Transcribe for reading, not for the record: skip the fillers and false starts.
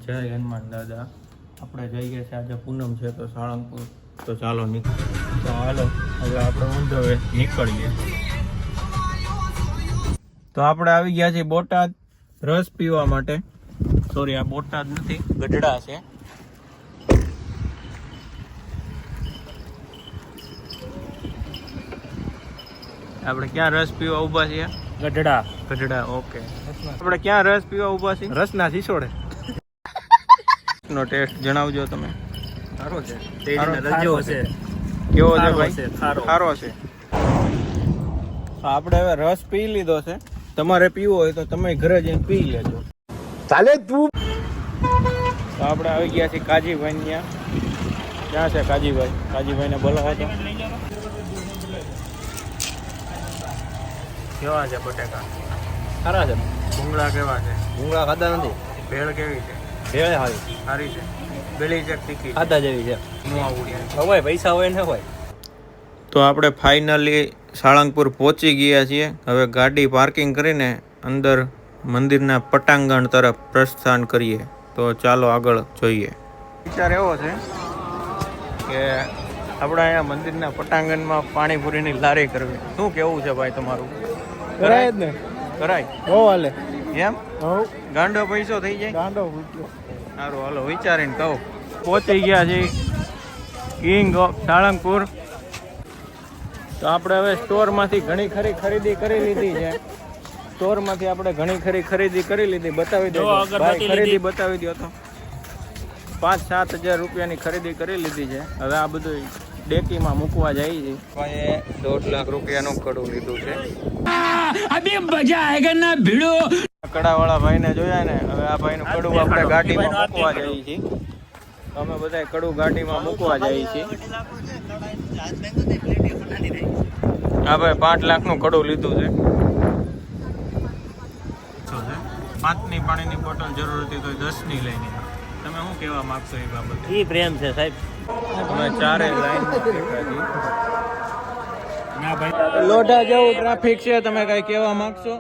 જય હનુમાન દાદા. આપણે જઈએ છીએ આજે પૂનમ છે તો સાળંગપુર, તો ચાલો તો હાલો હવે આપણે ઊંધો નીકળીએ. તો આપણે આવી ગયા છીએ બોટાદ રસ પીવા માટે. સોરી, આ બોટાદ નથી, ગઢડા છે. આપણે ક્યાં રસ પીવા ઊભા છીએ? ગઢડા. ગઢડા, ઓકે. આપણે ક્યાં રસ પીવા ઊભા છીએ? રસના શીશોડે નો ટેસ્ટ જણાવજો તમે. સારો છે. રજો છે. કેવો છે ભાઈ? સારો છે. આપણે હવે રસ પી લીધો છે. તમારે પીવો હોય તો તમે ઘરે જઈને પી લેજો. ચાલે તું. તો આપણે આવી ગયા છીએ કાજીભાઈ ત્યાં. ક્યાં છે કાજીભાઈ? કાજીભાઈને બોલાવો તો. કેવા છે બટેકા? સારા છે. ભૂંગળા કેવા છે? ભૂંગળા ખાધા નથી. ભેળ કેવી છે? ભેળ સારી. સારી છે. બેલી છે તીખી? ખાધા જેવી છે. હોય પૈસા હોય ને હોય. તો આપણે ફાઇનલી સાળંગપુર પહોંચી ગયા છીએ. હવે ગાડી પાર્કિંગ કરીને અંદર મંદિરના પટાંગણ તરફ પ્રસ્થાન કરીએ. તો ચાલો આગળ જોઈએ. વિચાર એવો છે કે આપણે અહીંયા મંદિરના પટાંગણમાં પાણીપુરીની લારી કરવી. શું કેવું છે ભાઈ તમારું? કરાય જ ને. કરાય? હો હાલે. એમ? ગાંડો પૈસો થઈ જાય? ગાંડો. સારું, હાલો વિચારીને કહું. પહોંચી ગયા છીએ કિંગ ઓફ સાળંગપુર. તો આપણે હવે સ્ટોરમાંથી ઘણી ખરી ખરીદી કરી લીધી છે. સ્ટોરમાંથી આપણે ઘણી ખરી ખરીદી કરી લીધી. બતાવી દો ભાઈ, ખરીદી બતાવી દો તો. 5-7 હજાર રૂપિયાની ખરીદી કરી લીધી છે. હવે આ બધું ડેકીમાં મૂકવા જાય છે. ભાઈએ 1.5 લાખ રૂપિયાનું કડું લીધું છે. અભી મજા આયેગા ના ભીડો. કડાવાળા ભાઈને જોયા ને, હવે આ ભાઈનું કડું આપણે ગાડીમાં મૂકવા જઈએ છીએ. અમે બધા કડું ગાડીમાં મૂકવા જઈએ છીએ. હા ભાઈ, 5 લાખનું કડું લીધું છે. 5ની પાણીની બોટલ જરૂર હતી તો 10ની લઈને. તમે શું કહેવા માંગશો એ બાબતે? ઈ પ્રેમ છે સાહેબ. અમે ચારે લાઈન લોઢા જેવું ટ્રાફિક છે. તમે કઈ કહેવા માંગશો?